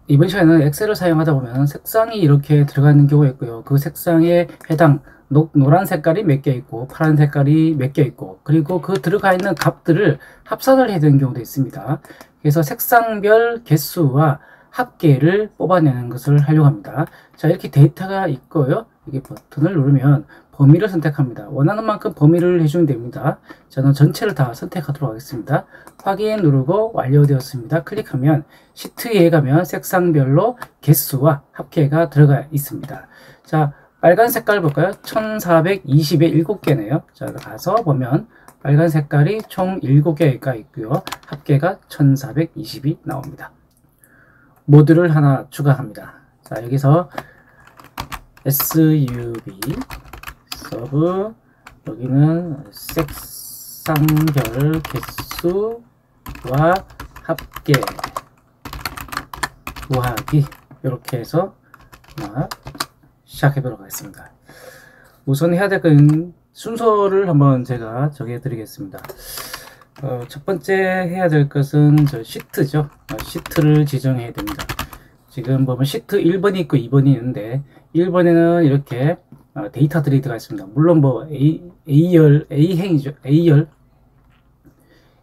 이번 시간에는 엑셀을 사용하다 보면 색상이 이렇게 들어가 있는 경우가 있고요. 그 색상에 해당 노란 색깔이 몇 개 있고 파란 색깔이 몇 개 있고, 그리고 그 들어가 있는 값들을 합산을 해야 되는 경우도 있습니다. 그래서 색상별 개수와 합계를 뽑아내는 것을 하려고 합니다. 자, 이렇게 데이터가 있고요. 이게 버튼을 누르면 범위를 선택합니다. 원하는 만큼 범위를 해주면 됩니다. 저는 전체를 다 선택하도록 하겠습니다. 확인 누르고 완료되었습니다. 클릭하면 시트에 가면 색상별로 개수와 합계가 들어가 있습니다. 자, 빨간 색깔 볼까요? 1420에 7개네요. 자, 가서 보면 빨간 색깔이 총 7개가 있고요. 합계가 1420이 나옵니다. 모듈을 하나 추가합니다. 자, 여기서 SUV 서브, 여기는 색상별 개수와 합계 구하기, 이렇게 해서 시작해 보도록 하겠습니다. 우선 해야 될 건 순서를 한번 제가 정해 드리겠습니다. 첫 번째 해야 될 것은 시트죠. 시트를 지정해야 됩니다. 지금 보면 시트 1번이 있고 2번이 있는데, 1번에는 이렇게 데이터들이 들어가 있습니다. 물론 뭐 A열, A행이죠.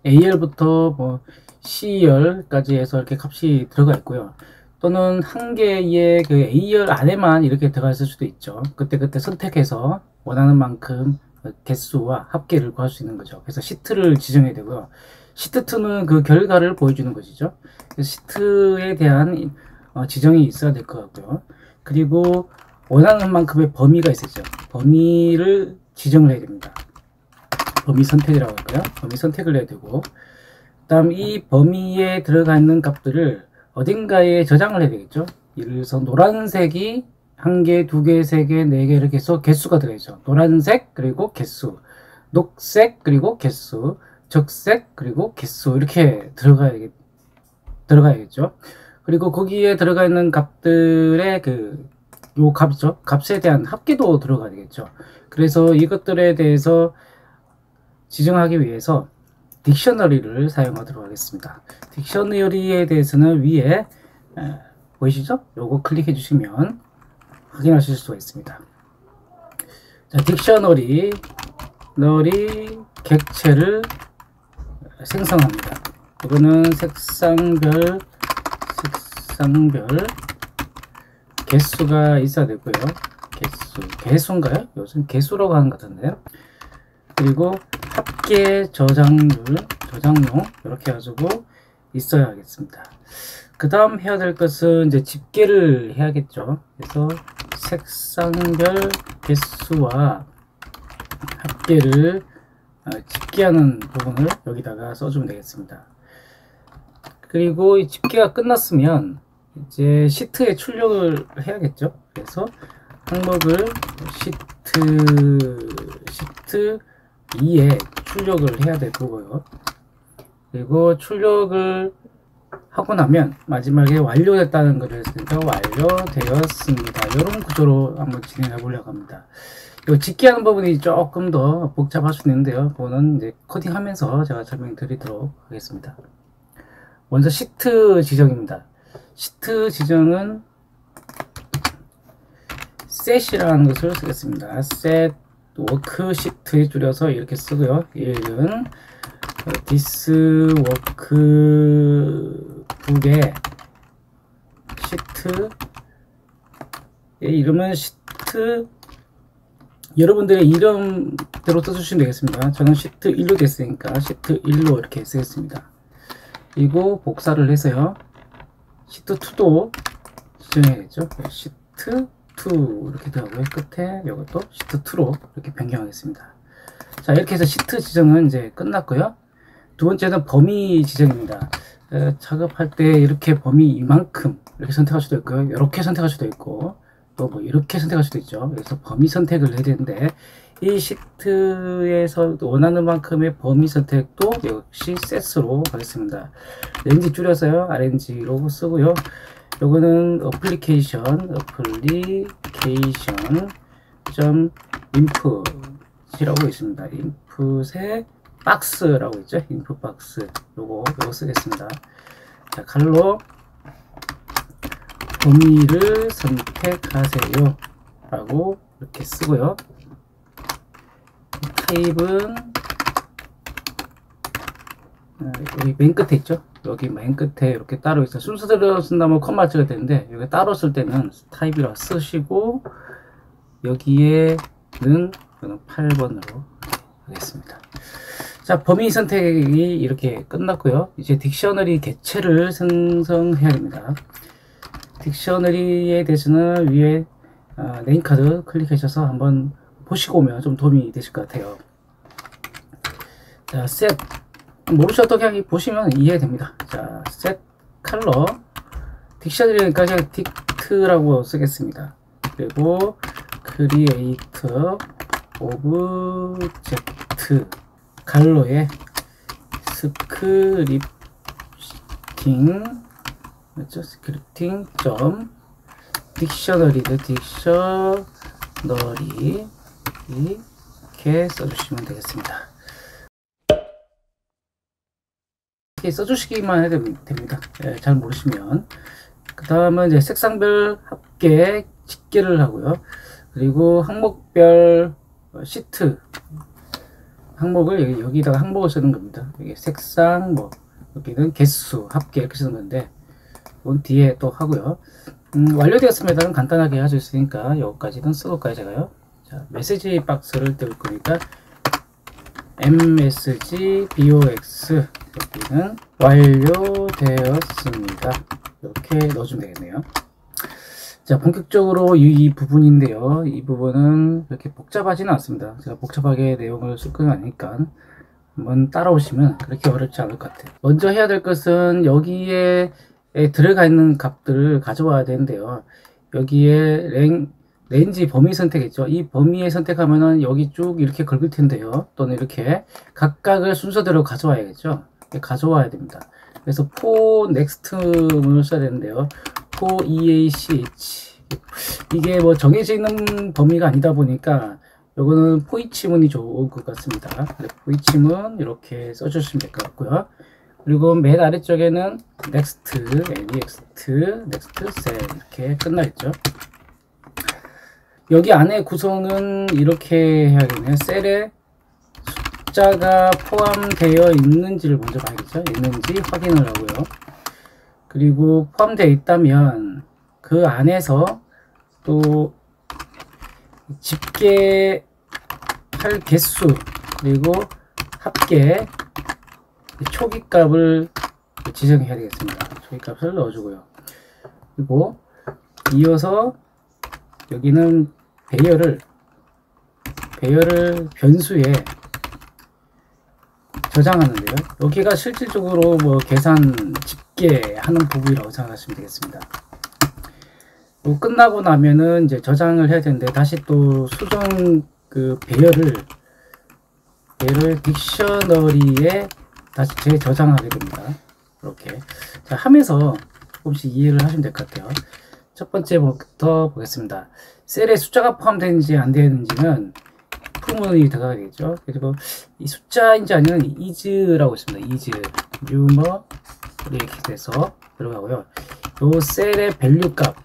A열부터 뭐 C열까지 해서 이렇게 값이 들어가 있고요. 또는 한 개의 그 A열 안에만 이렇게 들어가 있을 수도 있죠. 그때 선택해서 원하는 만큼 개수와 합계를 구할 수 있는 거죠. 그래서 시트를 지정해야 되고요. 시트2는 그 결과를 보여주는 것이죠. 시트에 대한 지정이 있어야 될 것 같고요. 그리고 원하는 만큼의 범위가 있었죠. 범위를 지정을 해야 됩니다. 범위 선택이라고 할까요? 범위 선택을 해야 되고, 그 다음 이 범위에 들어가 있는 값들을 어딘가에 저장을 해야 되겠죠. 예를 들어서 노란색이 1개, 2개, 3개, 4개 이렇게 해서 개수가 들어있죠. 노란색 그리고 개수, 녹색 그리고 개수, 적색 그리고 개수, 이렇게 들어가야겠죠. 그리고 거기에 들어가 있는 값들의 요 값이죠. 값에 대한 합계도 들어가야 되겠죠. 그래서 이것들에 대해서 지정하기 위해서 딕셔너리를 사용하도록 하겠습니다. 딕셔너리에 대해서는 위에 보이시죠? 요거 클릭해 주시면 확인하실 수가 있습니다. 자, 딕셔너리 객체를 생성합니다. 이거는 색상별 개수가 있어야 되고요. 개수인가요? 요즘 개수라고 하는 것 같은데요. 그리고 합계 저장용 이렇게 해가지고 있어야 하겠습니다. 그 다음 해야 될 것은 이제 집계를 해야겠죠. 그래서 색상별 개수와 합계를 집계하는 부분을 여기다가 써주면 되겠습니다. 그리고 이 집계가 끝났으면 이제 시트에 출력을 해야겠죠. 그래서 항목을 시트 2에 출력을 해야 될 거고요. 그리고 출력을 하고 나면 마지막에 완료됐다는 것을 했으니까 완료되었습니다. 이런 구조로 한번 진행해 보려고 합니다. 이 집계하는 부분이 조금 더 복잡할 수 있는데요. 그거는 이제 코딩하면서 제가 설명드리도록 하겠습니다. 먼저 시트 지정입니다. 시트 지정은 set이라는 것을 쓰겠습니다. set 워크시트에 줄여서 이렇게 쓰고요. 얘는 this workbook의 시트의 이름은 시트, 여러분들의 이름대로 써주시면 되겠습니다. 저는 시트 1로 됐으니까 시트 1로 이렇게 쓰겠습니다. 그리고 복사를 해서요, 시트 2도 지정해야겠죠. 시트 2 이렇게 들어가고요. 끝에 이것도 시트 2로 이렇게 변경하겠습니다. 자, 이렇게 해서 시트 지정은 이제 끝났고요. 두 번째는 범위 지정입니다. 작업할 때 이렇게 범위 이만큼 이렇게 선택할 수도 있고요. 이렇게 선택할 수도 있고, 또 뭐 이렇게 선택할 수도 있죠. 그래서 범위 선택을 해야 되는데, 이 시트에서 원하는 만큼의 범위 선택도 역시 set으로 하겠습니다. 렌지 줄여서요, RNG로 쓰고요. 요거는 input이라고 있습니다. input에 박스라고 있죠. input 박스. 요거 쓰겠습니다. 자, 칼로 범위를 선택하세요 라고 이렇게 쓰고요. 타입은 여기 맨 끝에 있죠. 여기 맨 끝에 이렇게 따로 있어요. 순서대로 쓴다면 콤마 찍어야 되는데 여기 따로 쓸 때는 타입이라고 쓰시고 여기에는 8번으로 하겠습니다. 자, 범위 선택이 이렇게 끝났고요. 이제 딕셔너리 개체를 생성해야 됩니다. 딕셔너리에 대해서는 위에 네임카드 클릭하셔서 한번 보시고 오면 좀 도움이 되실 것 같아요. 자, 셋 모르셔도 그냥 보시면 이해됩니다. 자, 셋 컬러 딕셔너리니까 제가 딕트라고 쓰겠습니다. 그리고 크리에이터 오브젝트 갈로에 스크립팅 맞죠? 스크립팅 점 딕셔너리도 딕셔너리 이렇게 써주시면 되겠습니다. 이렇게 써주시기만 해도 됩니다. 예, 잘 모르시면. 그 다음은 이제 색상별 합계 집계를 하고요. 그리고 항목별 시트 항목을 여기다가 항목을 쓰는 겁니다. 여기 색상 뭐 여기는 개수 합계 이렇게 쓰는 건데 이건 뒤에 또 하고요. 완료되었습니다는 간단하게 할 수 있으니까 여기까지는 쓰고까지 제가요. 자, 메시지 박스를 띄울 거니까 msg box 여기는 완료되었습니다. 이렇게 넣어주면 되겠네요. 자, 본격적으로 이 부분인데요. 이 부분은 그렇게 복잡하지는 않습니다. 제가 복잡하게 내용을 쓸 건 아니니까 한번 따라오시면 그렇게 어렵지 않을 것 같아요. 먼저 해야 될 것은 여기에 들어가 있는 값들을 가져와야 되는데요. 여기에 렌지 범위 선택했죠. 이 범위에 선택하면은 여기 쭉 이렇게 긁을 텐데요. 또는 이렇게 각각을 순서대로 가져와야겠죠. 가져와야 됩니다. 그래서 for next문을 써야 되는데요. for each 이게 뭐 정해져 있는 범위가 아니다 보니까 요거는 for each문이 좋을 것 같습니다. for each문 이렇게 써주시면 될 것 같고요. 그리고 맨 아래쪽에는 next, next cell 이렇게 끝나겠죠. 여기 안에 구성은 이렇게 해야겠네요. 셀에 숫자가 포함되어 있는지를 먼저 봐야겠죠. 있는지 확인을 하고요. 그리고 포함되어 있다면 그 안에서 또 집계할 개수 그리고 합계 초기값을 지정해야 되겠습니다. 초기값을 넣어주고요. 그리고 이어서 여기는 배열을 변수에 저장하는데요. 여기가 실질적으로 뭐 계산 집계하는 부분이라고 생각하시면 되겠습니다. 끝나고 나면은 이제 저장을 해야 되는데 다시 또 수정 그 배열을 딕셔너리에 다시 재저장하게 됩니다. 이렇게 자 하면서 조금씩 이해를 하시면 될 것 같아요. 첫 번째부터 보겠습니다. 셀에 숫자가 포함되는지 안 되는지는 풀문이 들어가야 되겠죠. 그리고 이 숫자인지 아니면 is라고 있습니다. is, numer 이렇게 돼서 들어가고요. 요 셀의 밸류 값,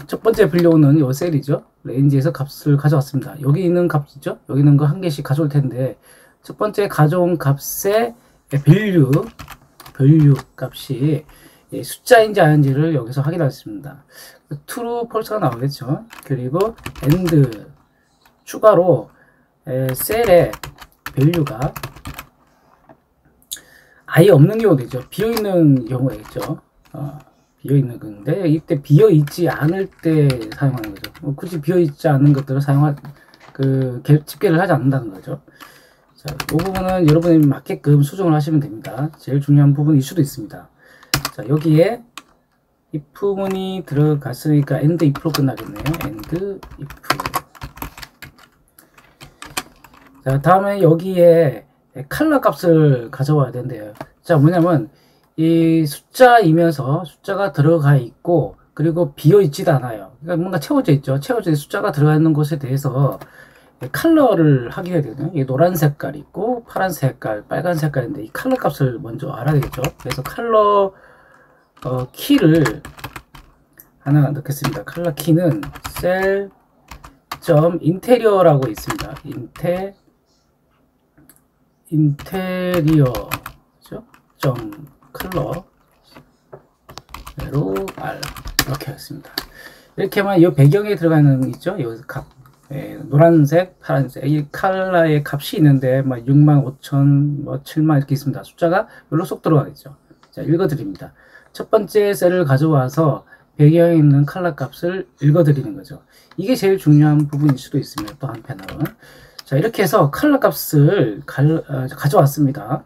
첫 번째 분류는 요 셀이죠. 레인지에서 값을 가져왔습니다. 여기 있는 값이죠. 여기 있는 거 한 개씩 가져올 텐데 첫 번째 가져온 값의 밸류 값이 숫자인지 아닌지를 여기서 확인하겠습니다. true, false가 나오겠죠. 그리고 and 추가로 셀의 밸류가 아예 없는 경우도 있죠. 비어있는 경우가 있죠. 비어있는 건데 이때 비어있지 않을 때 사용하는 거죠. 굳이 비어있지 않는 것들을 집계를 하지 않는다는 거죠. 자, 이 부분은 여러분이 맞게끔 수정을 하시면 됩니다. 제일 중요한 부분일 수도 있습니다. 자, 여기에 if문이 들어갔으니까 and if로 끝나겠네요. and if. 자, 다음에 여기에 컬러 값을 가져와야 된대요. 자, 뭐냐면 이 숫자이면서 숫자가 들어가 있고 그리고 비어 있지도 않아요. 그러니까 뭔가 채워져 있죠. 채워져 있는 숫자가 들어가 있는 것에 대해서 컬러를 확인해야 되거든요. 이게 노란 색깔 있고 파란 색깔, 빨간 색깔인데 이 컬러 값을 먼저 알아야 되겠죠. 그래서 컬러 키를 하나 넣겠습니다. 컬러 키는 셀 점 인테리어라고 있습니다. 인테리어 점 컬러 로 R 이렇게 하겠습니다. 이렇게 하면 이 배경에 들어가는 있죠. 여기서 값 노란색, 파란색 이 컬러의 값이 있는데 뭐 65,000, 뭐 7만 이렇게 있습니다. 숫자가 별로 쏙 들어가겠죠. 자, 읽어드립니다. 첫 번째 셀을 가져와서 배경에 있는 컬러 값을 읽어드리는 거죠. 이게 제일 중요한 부분일 수도 있습니다. 또 한편으로는. 자, 이렇게 해서 컬러 값을 가져왔습니다.